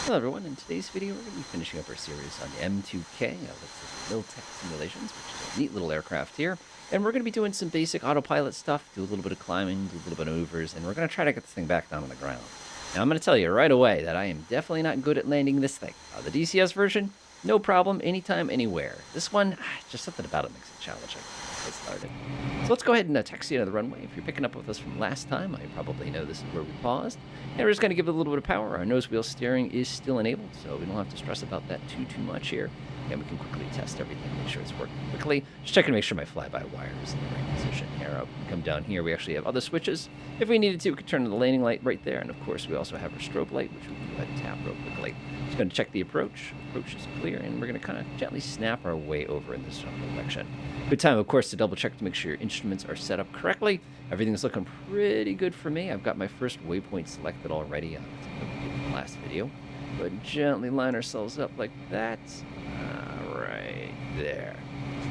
Hello everyone, in today's video we're going to be finishing up our series on the M2k, that's the Miltech Simulations, which is a neat little aircraft here. And we're going to be doing some basic autopilot stuff, do a little bit of climbing, do a little bit of maneuvers, and we're going to try to get this thing back down on the ground. Now I'm going to tell you right away that I am definitely not good at landing this thing. The DCS version, no problem, anytime, anywhere. This one, just something about it makes it challenging. Let's get started. So let's go ahead and taxi into the runway. If you're picking up with us from last time, I probably know this is where we paused. And we're just going to give it a little bit of power. Our nose wheel steering is still enabled, so we don't have to stress about that too much here. And we can quickly test everything, make sure it's working quickly. Just checking to make sure my fly-by-wire is in the right position here. I'll come down here. We actually have other switches. If we needed to, we could turn on the landing light right there. And of course, we also have our strobe light, which we can go ahead and tap real quickly. Just going to check the approach. Approach is clear, and we're going to kind of gently snap our way over in this direction. Good time, of course, to double check to make sure your instruments are set up correctly. Everything's looking pretty good for me. I've got my first waypoint selected already on the last video. Go ahead and gently line ourselves up like that. Right there.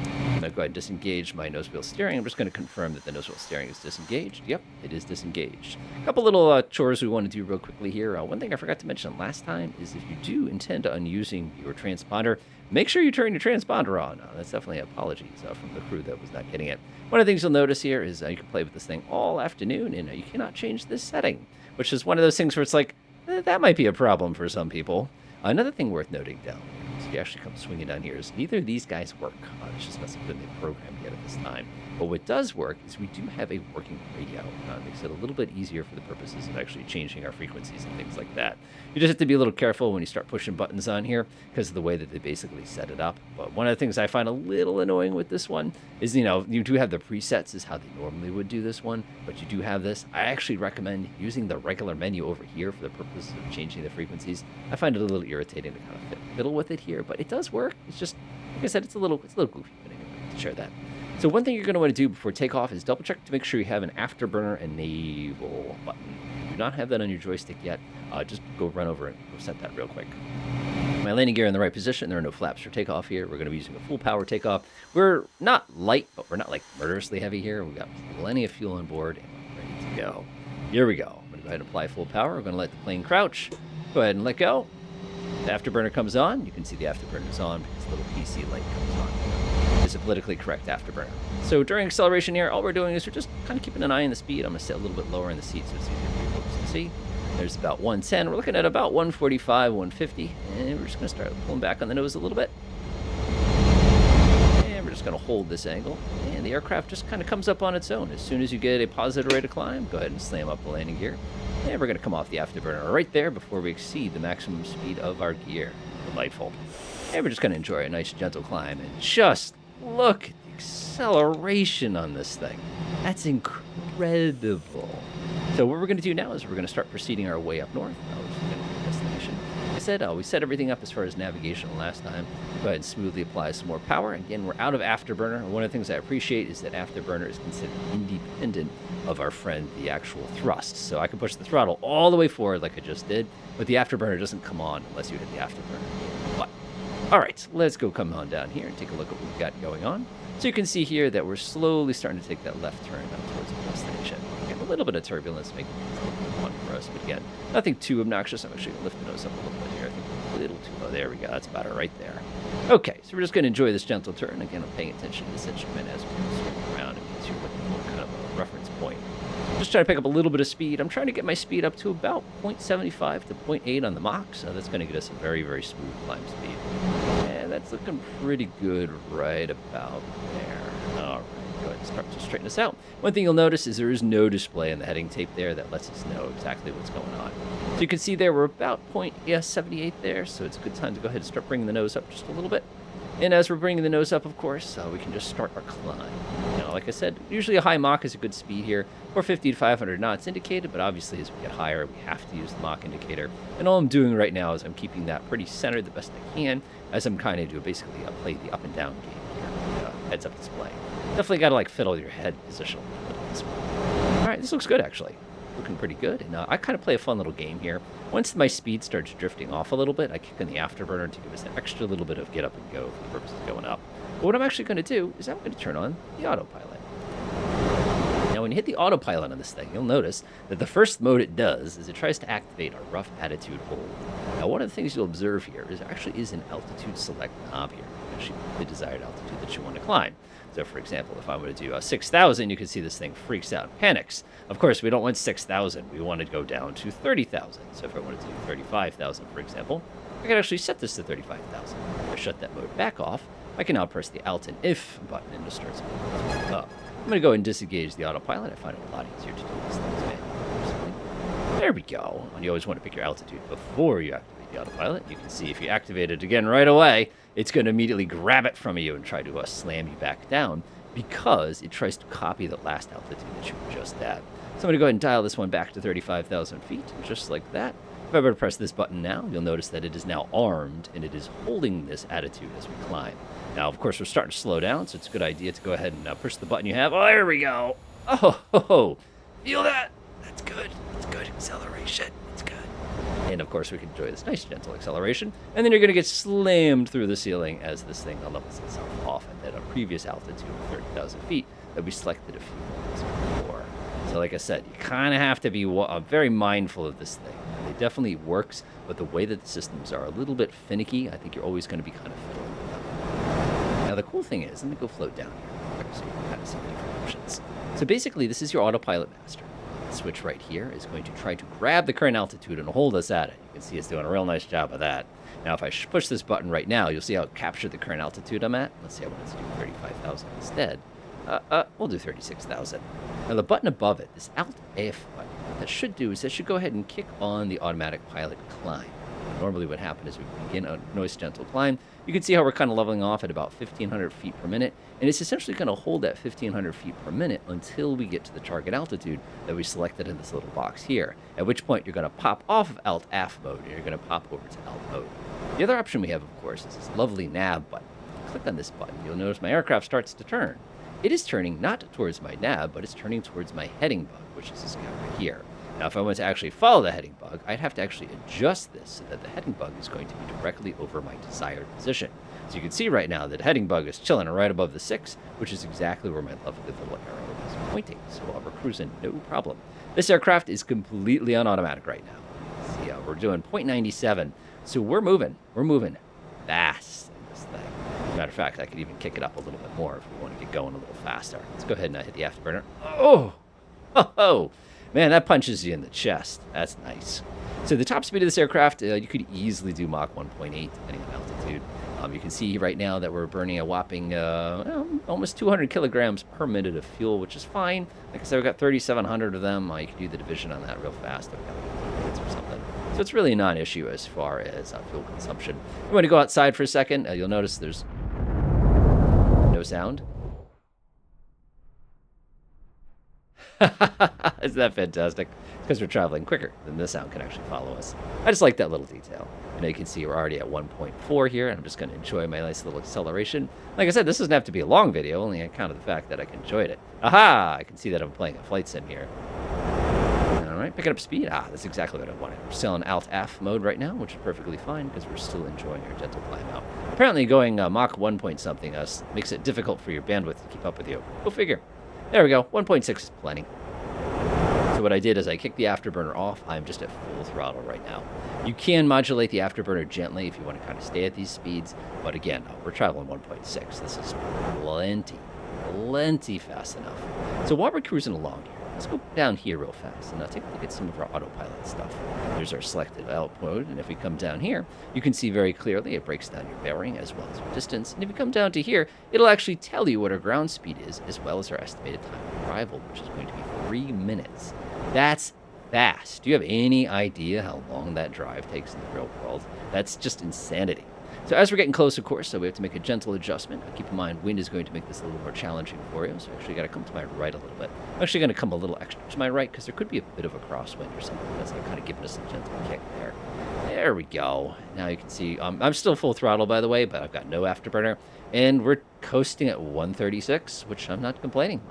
I'm going to go ahead and disengage my nose wheel steering. I'm just going to confirm that the nose wheel steering is disengaged. Yep, it is disengaged. A couple little chores we want to do real quickly here. One thing I forgot to mention last time is if you do intend on using your transponder, make sure you turn your transponder on. That's definitely apologies from the crew that was not getting it. One of the things you'll notice here is you can play with this thing all afternoon, and you cannot change this setting, which is one of those things where it's like, that might be a problem for some people. Another thing worth noting down here, so you actually come swinging down here, is neither of these guys work. It's just not something they programmed yet at this time. But what does work is we do have a working radio. It makes it a little bit easier for the purposes of actually changing our frequencies and things like that. You just have to be a little careful when you start pushing buttons on here because of the way that they basically set it up. But one of the things I find a little annoying with this one is, you do have the presets is how they normally would do this one, but you do have this. I actually recommend using the regular menu over here for the purpose of changing the frequencies. I find it a little irritating to kind of fiddle with it here, but it does work. It's just, like I said, it's a little goofy, but anyway, to share that. So one thing you're going to want to do before takeoff is double check to make sure you have an afterburner enable button. If you do not have that on your joystick yet, just go run over and go set that real quick. My landing gear in the right position. There are no flaps for takeoff here. We're going to be using a full power takeoff. We're not light, but we're not like murderously heavy here. We've got plenty of fuel on board and we're ready to go. Here we go. I'm going to go ahead and apply full power. We're going to let the plane crouch. Go ahead and let go. The afterburner comes on. You can see the afterburner is on because the little PC light comes on. Is a politically correct afterburner. So during acceleration here, all we're doing is we're just kind of keeping an eye on the speed. I'm going to sit a little bit lower in the seat so it's easier for you folks to see. There's about 110. We're looking at about 145, 150. And we're just going to start pulling back on the nose a little bit. And we're just going to hold this angle. And the aircraft just kind of comes up on its own. As soon as you get a positive rate of climb, go ahead and slam up the landing gear. And we're going to come off the afterburner right there before we exceed the maximum speed of our gear. Delightful. And we're just going to enjoy a nice gentle climb. And just look at the acceleration on this thing. That's incredible. So what we're going to do now is we're going to start proceeding our way up north. Destination. Like I said, we set everything up as far as navigation last time. Go ahead and smoothly apply some more power. Again, we're out of afterburner. One of the things I appreciate is that afterburner is considered independent of our friend, the actual thrust. So I can push the throttle all the way forward like I just did, but the afterburner doesn't come on unless you hit the afterburner. But all right, let's go come on down here and take a look at what we've got going on. So you can see here that we're slowly starting to take that left turn up towards the destination. Again, a little bit of turbulence making things a little bit fun for us, but again, nothing too obnoxious. I'm actually going to lift the nose up a little bit here. I think a little too low. There we go. That's about it right there. Okay, so we're just going to enjoy this gentle turn. Again, I'm paying attention to this instrument as we swing around in case you're looking for kind of a reference point. Just trying to pick up a little bit of speed. I'm trying to get my speed up to about 0.75 to 0.8 on the Mach, so that's going to get us a very, very smooth climb speed. And that's looking pretty good right about there. All right, go ahead and start to straighten this out. One thing you'll notice is there is no display in the heading tape there that lets us know exactly what's going on. So you can see there we're about 0.78 there, so it's a good time to go ahead and start bringing the nose up just a little bit. And as we're bringing the nose up, of course, we can just start our climb. Like I said, usually a high Mach is a good speed here. 450 to 500 knots indicated, but obviously as we get higher, we have to use the Mach indicator. And all I'm doing right now is I'm keeping that pretty centered the best I can, as I'm kind of doing basically play the up and down game here, heads up display. Definitely got to like fiddle your head position a little bit. All right, this looks good actually. Looking pretty good. And I kind of play a fun little game here. Once my speed starts drifting off a little bit, I kick in the afterburner to give us an extra little bit of get up and go for the purpose of going up. But what I'm actually going to do is I'm going to turn on the autopilot. Now, when you hit the autopilot on this thing, you'll notice that the first mode it does is it tries to activate a rough attitude hold. Now, one of the things you'll observe here is there actually is an altitude select knob here, actually the desired altitude that you want to climb. So, for example, if I were to do 6,000, you can see this thing freaks out and panics. Of course, we don't want 6,000. We want to go down to 30,000. So if I wanted to do 35,000, for example, I could actually set this to 35,000. If I shut that mode back off, I can now press the Alt and If button and it starts moving up. I'm going to go and disengage the autopilot. I find it a lot easier to do these things manually. There we go. And you always want to pick your altitude before you activate the autopilot. You can see if you activate it again right away, it's going to immediately grab it from you and try to slam you back down because it tries to copy the last altitude that you were just at. So I'm going to go ahead and dial this one back to 35,000 feet, just like that. If I were to press this button now, you'll notice that it is now armed and it is holding this attitude as we climb. Now, of course, we're starting to slow down, so it's a good idea to go ahead and push the button you have. Oh, there we go. Oh, feel that? That's good. That's good acceleration. It's good. And, of course, we can enjoy this nice, gentle acceleration. And then you're going to get slammed through the ceiling as this thing levels itself off at a previous altitude of 30,000 feet that we selected a few moments before. So, like I said, you kind of have to be very mindful of this thing. It definitely works, but the way that the systems are a little bit finicky, I think you're always going to be kind of fiddling with them. Now, the cool thing is, let me go float down here so you can kind of see the different options. So basically, this is your autopilot master. The switch right here is going to try to grab the current altitude and hold us at it. You can see it's doing a real nice job of that. Now, if I push this button right now, you'll see how it captured the current altitude I'm at. Let's see, I want to do 35,000 instead. We'll do 36,000. Now, the button above it, this Alt F button, what that should do is that should go ahead and kick on the automatic pilot climb. Normally what happens is we begin a nice gentle climb. You can see how we're kind of leveling off at about 1,500 feet per minute, and it's essentially going to hold that 1,500 feet per minute until we get to the target altitude that we selected in this little box here, at which point you're going to pop off of Alt F mode, and you're going to pop over to Alt mode. The other option we have, of course, is this lovely nav button. Click on this button, you'll notice my aircraft starts to turn. It is turning not towards my nav, but it's turning towards my heading bug, which is this guy right here. Now, if I want to actually follow the heading bug, I'd have to actually adjust this so that the heading bug is going to be directly over my desired position. So you can see right now that the heading bug is chilling right above the 6, which is exactly where my lovely little arrow is pointing. So while we're cruising, no problem. This aircraft is completely on automatic right now. See, we're doing 0.97, so we're moving fast in this thing. Matter of fact, I could even kick it up a little bit more if we want to get going a little faster. Let's go ahead and hit the afterburner. Oh, man, that punches you in the chest. That's nice. So the top speed of this aircraft, you could easily do Mach 1.8 depending on altitude. You can see right now that we're burning a whopping almost 200 kilograms per minute of fuel, which is fine. Like I said, we've got 3,700 of them. You can do the division on that real fast. I've got 2 minutes or something. So it's really a non-issue as far as fuel consumption. You want to go outside for a second. You'll notice there's no sound. Isn't that fantastic? Because we're traveling quicker than the sound can actually follow us. I just like that little detail. And you can see we're already at 1.4 here, and I'm just going to enjoy my nice little acceleration. Like I said, this doesn't have to be a long video, only on account of the fact that I enjoyed it. Aha! I can see that I'm playing a flight sim here. All right, picking up speed. That's exactly what I wanted. We're still in Alt F mode right now, which is perfectly fine because we're still enjoying our gentle climb out. Apparently going Mach 1 point something makes it difficult for your bandwidth to keep up with you. Go figure. There we go. 1.6 is plenty. So what I did is I kicked the afterburner off. I'm just at full throttle right now. You can modulate the afterburner gently if you want to kind of stay at these speeds. But again, we're traveling 1.6. This is plenty fast enough. So while we're cruising along here, let's go down here real fast and take a look at some of our autopilot stuff. There's our selected out mode, and if we come down here, you can see very clearly it breaks down your bearing as well as your distance. And if you come down to here, it'll actually tell you what our ground speed is as well as our estimated time of arrival, which is going to be 3 minutes. That's fast. Do you have any idea how long that drive takes in the real world? That's just insanity. So as we're getting close, of course, so we have to make a gentle adjustment. Keep in mind, wind is going to make this a little more challenging for you. So actually got to come to my right a little bit. I'm actually going to come a little extra to my right because there could be a bit of a crosswind or something. That's kind of giving us a gentle kick there. There we go. Now you can see I'm still full throttle, by the way, but I've got no afterburner. And we're coasting at 136, which I'm not complaining.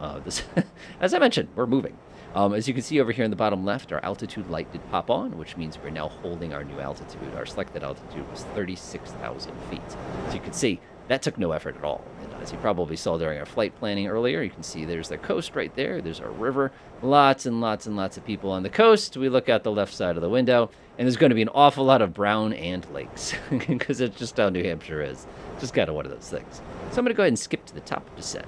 As I mentioned, we're moving. As you can see over here in the bottom left, our altitude light did pop on, which means we're now holding our new altitude. Our selected altitude was 36,000 feet. So you can see that took no effort at all. And as you probably saw during our flight planning earlier, you can see there's the coast right there. There's our river. Lots and lots and lots of people on the coast. We look out the left side of the window, and there's going to be an awful lot of brown and lakes because it's just how New Hampshire is. Just kind of one of those things. So I'm going to go ahead and skip to the top of descent.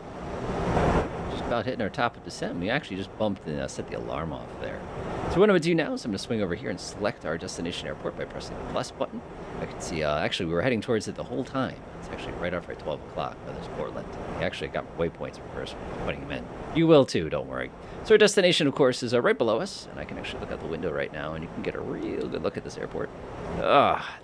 Just about hitting our top of descent. We actually just bumped and set the alarm off there. So what I'm going to do now is I'm going to swing over here and select our destination airport by pressing the plus button. I can see, actually, we were heading towards it the whole time. It's actually right off at 12 o'clock. Oh, there's Portland. We actually got waypoints reversed when putting them in. You will too, don't worry. So our destination, of course, is right below us, and I can actually look out the window right now, and you can get a real good look at this airport.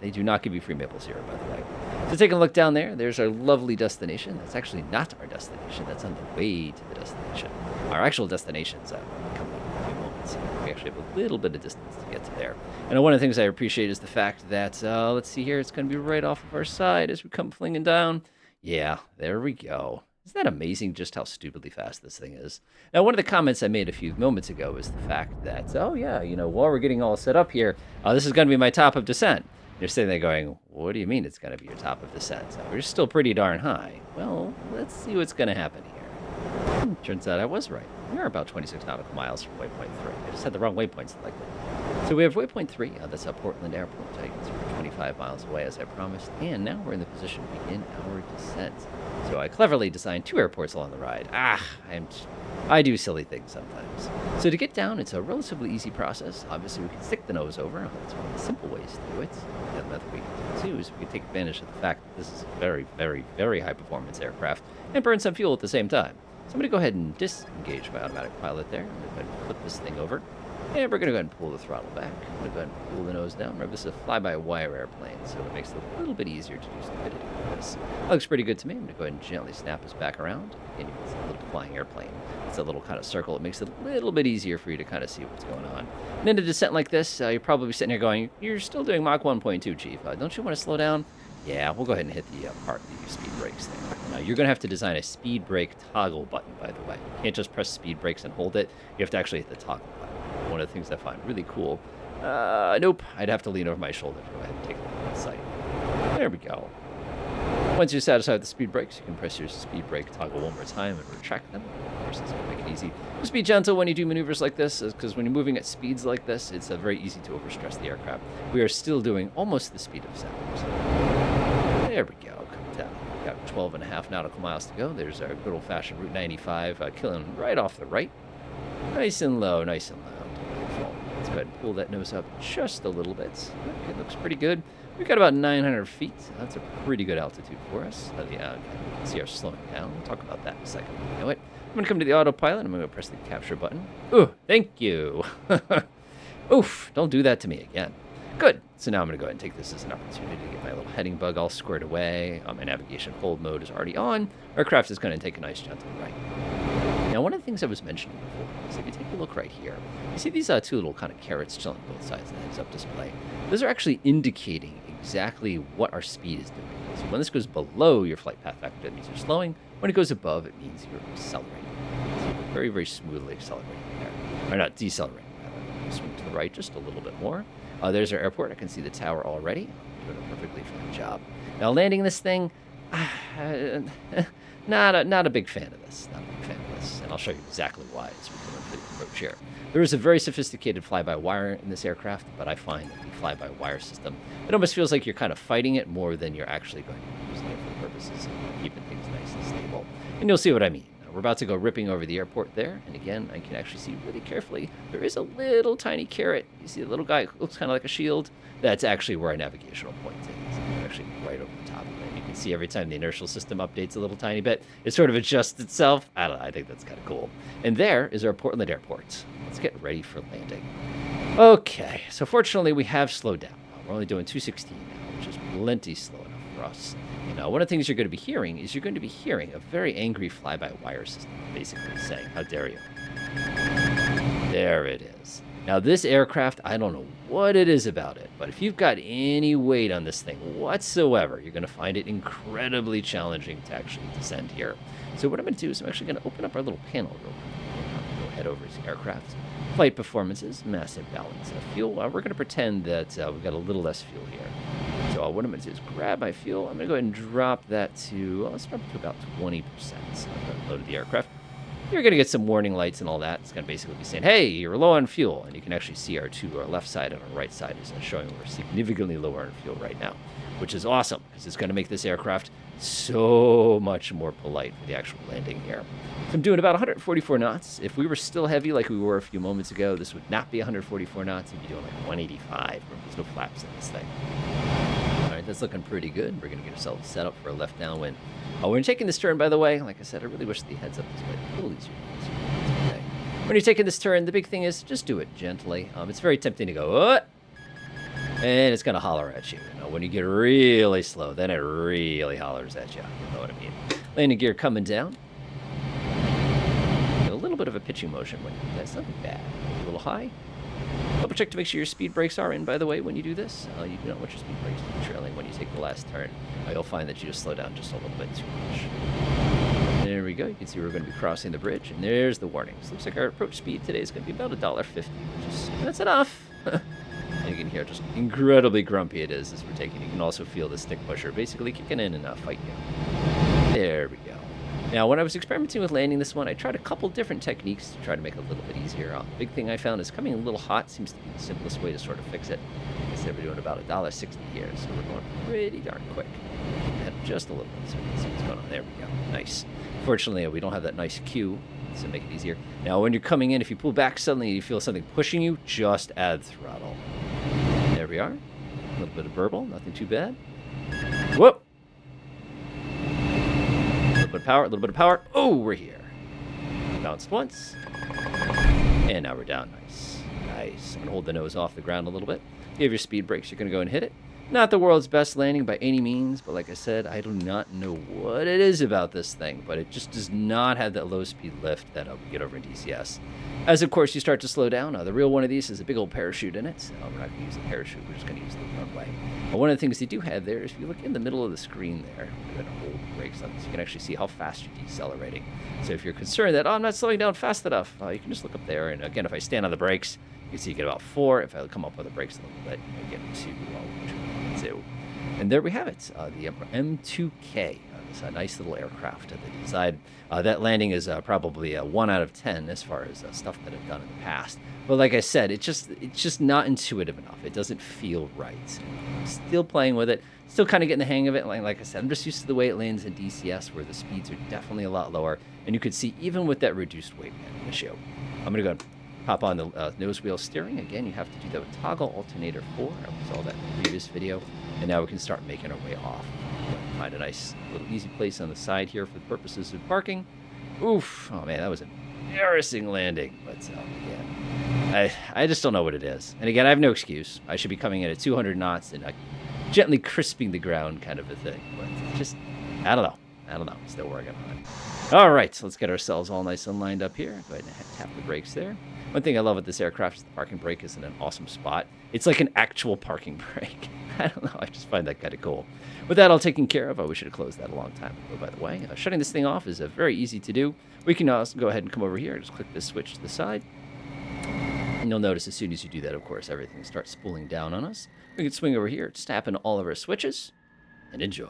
They do not give you free maple syrup, by the way. So taking a look down there, there's our lovely destination. That's actually not our destination. That's on the way to the destination. Our actual destination's coming up in a few moments. We actually have a little bit of distance to get to there. And one of the things I appreciate is the fact that, let's see here, it's going to be right off of our side as we come flinging down. Yeah, there we go. Isn't that amazing just how stupidly fast this thing is? Now, one of the comments I made a few moments ago was the fact that, oh, yeah, while we're getting all set up here, this is going to be my top of descent. You're sitting there going, what do you mean it's going to be your top of descent? So we're still pretty darn high. Well, let's see what's going to happen here. Turns out I was right. We are about 26 nautical miles from waypoint 3. I just had the wrong waypoint selected. So we have waypoint 3. That's at Portland Airport. We're 25 miles away, as I promised. And now we're in the position to begin our descent. So I cleverly designed 2 airports along the ride. I do silly things sometimes. So to get down, it's a relatively easy process. Obviously, we can stick the nose over. That's one of the simple ways to do it. The other method we can do too is we can take advantage of the fact that this is a very, very, very high-performance aircraft and burn some fuel at the same time. So I'm going to go ahead and disengage my automatic pilot there. I'm going to go ahead and flip this thing over. And we're going to go ahead and pull the throttle back. I'm going to go ahead and pull the nose down. Remember, this is a fly-by-wire airplane, so it makes it a little bit easier to do stupidity with this. That looks pretty good to me. I'm going to go ahead and gently snap us back around. And you can see a little flying airplane. It's a little kind of circle. It makes it a little bit easier for you to kind of see what's going on. And in a descent like this, you're probably sitting here going, you're still doing Mach 1.2, Chief. Don't you want to slow down? Yeah, we'll go ahead and hit the speed brakes thing. Now, you're going to have to design a speed brake toggle button, by the way. You can't just press speed brakes and hold it. You have to actually hit the toggle button. One of the things I find really cool. Nope, I'd have to lean over my shoulder to go ahead and take a look at the sight. There we go. Once you're satisfied with the speed brakes, you can press your speed brake toggle one more time and retract them. Of course, it's going to make it easy. Just be gentle when you do maneuvers like this, because when you're moving at speeds like this, it's very easy to overstress the aircraft. We are still doing almost the speed of sound. There we go. Come down. We've got 12.5 nautical miles to go. There's our good old-fashioned Route 95 killing right off the right. Nice and low, nice and low. Let's go ahead and pull that nose up just a little bit. Okay, it looks pretty good. We've got about 900 feet. That's a pretty good altitude for us. You can see our slowing down. We'll talk about that in a second. You know what? I'm going to come to the autopilot. I'm going to press the capture button. Ooh, thank you. Oof, don't do that to me again. Good. So now I'm going to go ahead and take this as an opportunity to get my little heading bug all squared away. My navigation hold mode is already on. Our craft is going to take a nice gentle right. Now, one of the things I was mentioning before is if you take a look right here, you see these 2 little kind of carrots chilling on both sides of the heads-up display. Those are actually indicating exactly what our speed is doing. So when this goes below your flight path vector, it means you're slowing. When it goes above, it means you're accelerating. So you're very, very smoothly accelerating there. Or not decelerating, rather. Swing to the right just a little bit more. There's our airport. I can see the tower already. Doing a perfectly fine job. Now, landing this thing, not a big fan of this. Not a big fan of this. And I'll show you exactly why as we come into the approach here. There is a very sophisticated fly-by-wire in this aircraft, but I find that the fly-by-wire system, it almost feels like you're kind of fighting it more than you're actually going to be using it for purposes of keeping things nice and stable. And you'll see what I mean. We're about to go ripping over the airport there, and again, I can actually see really carefully, there is a little tiny carrot. You see the little guy, looks kind of like a shield? That's actually where our navigational point is. It's actually right over the top of it. You can see every time the inertial system updates a little tiny bit, it sort of adjusts itself. I don't know, I think that's kind of cool. And there is our Portland Airport. Let's get ready for landing. Okay, so fortunately we have slowed down. We're only doing 216 now, which is plenty slow enough for us. One of the things you're going to be hearing is you're going to be hearing a very angry fly-by-wire system, basically saying, how dare you? There it is. Now, this aircraft, I don't know what it is about it, but if you've got any weight on this thing whatsoever, you're going to find it incredibly challenging to actually descend here. So what I'm going to do is I'm actually going to open up our little panel real quick. head over to aircraft. Flight performances, massive balance of fuel. We're going to pretend that we've got a little less fuel here. So what I'm going to do is grab my fuel. I'm going to go ahead and drop that to, let's drop it to about 20%. So I'm going to load the aircraft. You're going to get some warning lights and all that. It's going to basically be saying, hey, you're low on fuel. And you can actually see our left side and our right side is showing we're significantly lower on fuel right now, which is awesome because it's going to make this aircraft so much more polite for the actual landing here. So I'm doing about 144 knots. If we were still heavy like we were a few moments ago, this would not be 144 knots. You'd be doing like 185. There's no flaps in this thing. All right, that's looking pretty good. We're going to get ourselves set up for a left downwind. When you're taking this turn, by the way, like I said, I really wish the heads up was a little easier. Okay. When you're taking this turn, the big thing is just do it gently. It's very tempting to go, oh! And it's going to holler at you. When you get really slow, then it really hollers at you. You know what I mean? Landing gear coming down. A little bit of a pitching motion when you do that. It's nothing bad. A little high. Double check to make sure your speed brakes are in, by the way, when you do this. You do not want your speed brakes to be trailing when you take the last turn. You'll find that you just slow down just a little bit too much. There we go. You can see we're going to be crossing the bridge, and there's the warnings. Looks like our approach speed today is going to be about $1.50, which is, that's enough. And you can hear just incredibly grumpy it is as we're taking. You can also feel the stick pusher basically kicking in and fighting you. There we go. Now, when I was experimenting with landing this one, I tried a couple different techniques to try to make it a little bit easier. The big thing I found is coming a little hot seems to be the simplest way to sort of fix it. I said we're doing about $1.60 here, so we're going pretty darn quick. And just a little bit so you can see what's going on. There we go. Nice. Fortunately, we don't have that nice cue, so make it easier. Now, when you're coming in, if you pull back suddenly and you feel something pushing you, just add throttle. There we are. A little bit of burble, nothing too bad. Whoop! A little bit of power. Oh, we're here. Bounced once. And now we're down. Nice. Nice. I'm going to hold the nose off the ground a little bit. You have your speed brakes. You're going to go and hit it. Not the world's best landing by any means, but like I said, I do not know what it is about this thing, but it just does not have that low speed lift that we get over in DCS. As, of course, you start to slow down, the real one of these has a big old parachute in it. We're not going to use the parachute. We're just going to use the runway. One of the things they do have there is if you look in the middle of the screen there, we're going to hold the brakes on this. You can actually see how fast you're decelerating. So if you're concerned that, I'm not slowing down fast enough, you can just look up there. And again, if I stand on the brakes, you can see you get about 4. If I come up with the brakes a little bit, you get to 2. And there we have it, the M2k. It's a nice little aircraft. The design, that landing is probably a 1 out of 10 as far as stuff that I've done in the past. But like I said, it's just not intuitive enough. It doesn't feel right. I'm still playing with it, still kind of getting the hang of it. Like I said, I'm just used to the way it lands in DCS, where the speeds are definitely a lot lower. And you could see even with that reduced weight ratio. I'm going to go hop on the nose wheel steering. Again, you have to do that with toggle alternator 4. I saw that in the previous video. And now we can start making our way off. Find a nice little easy place on the side here for the purposes of parking. Oof. Oh, man, that was an embarrassing landing. But, again, I just don't know what it is. And, again, I have no excuse. I should be coming in at 200 knots and gently crisping the ground kind of a thing. But just, I don't know. Still working on it. All right, so let's get ourselves all nice and lined up here. Go ahead and tap the brakes there. One thing I love with this aircraft is the parking brake is in an awesome spot. It's like an actual parking brake. I don't know. I just find that kind of cool. With that all taken care of, we should have closed that a long time ago, by the way. Shutting this thing off is very easy to do. We can also go ahead and come over here. Just click this switch to the side. And you'll notice as soon as you do that, of course, everything starts spooling down on us. We can swing over here, just tap in all of our switches, and enjoy.